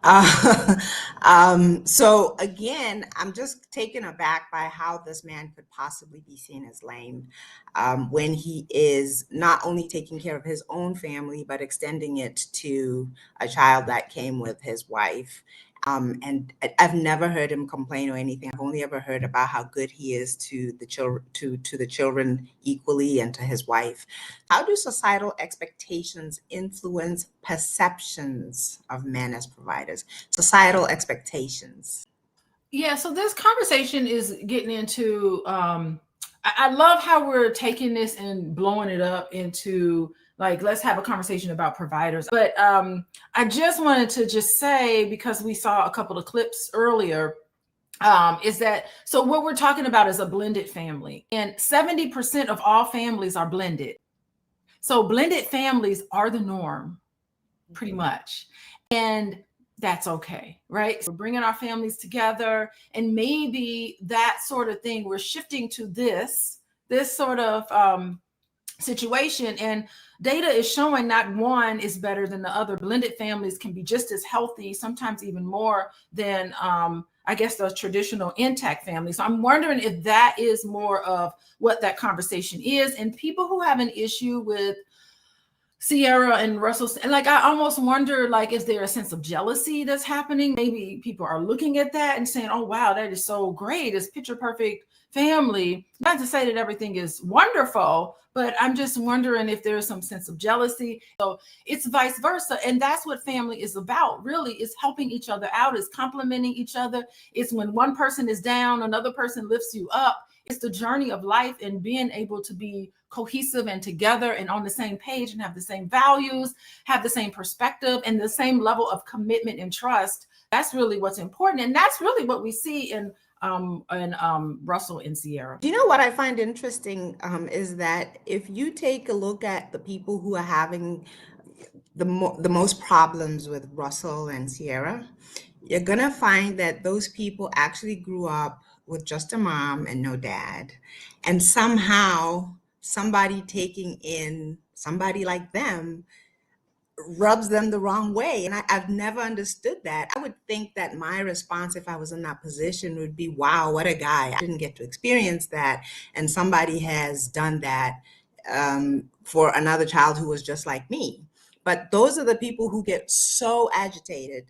Uh, so again, I'm just taken aback by how this man could possibly be seen as lame when he is not only taking care of his own family, but extending it to a child that came with his wife. And I've never heard him complain or anything. I've only ever heard about how good he is to the children, to the children equally, and to his wife. How do societal expectations influence perceptions of men as providers? Societal expectations. Yeah, so this conversation is getting into I love how we're taking this and blowing it up into like let's have a conversation about providers. But I just wanted to just say, because we saw a couple of clips earlier, is that so what we're talking about is a blended family, and 70% of all families are blended. So blended families are the norm pretty much. And that's okay, right? So we're bringing our families together, and maybe that sort of thing, we're shifting to this sort of situation. And data is showing not one is better than the other. Blended families can be just as healthy, sometimes even more than I guess the traditional intact family. So I'm wondering if that is more of what that conversation is. And people who have an issue with Ciara and Russell, and like I almost wonder, like, is there a sense of jealousy that's happening? Maybe people are looking at that and saying, "Oh wow, that is so great! It's picture perfect family." Not to say that everything is wonderful, but I'm just wondering if there's some sense of jealousy. So it's vice versa, and that's what family is about. Really, is helping each other out, is complimenting each other. It's when one person is down, another person lifts you up. It's the journey of life and being able to be cohesive and together and on the same page and have the same values, have the same perspective, and the same level of commitment and trust. That's really what's important. And that's really what we see in Russell and Ciara. You know what I find interesting is that if you take a look at the people who are having the most problems with Russell and Ciara, you're gonna find that those people actually grew up with just a mom and no dad, and somehow somebody taking in somebody like them rubs them the wrong way. And I've never understood that. I would think that my response, if I was in that position, would be, wow, what a guy. I didn't get to experience that. And somebody has done that for another child who was just like me. But those are the people who get so agitated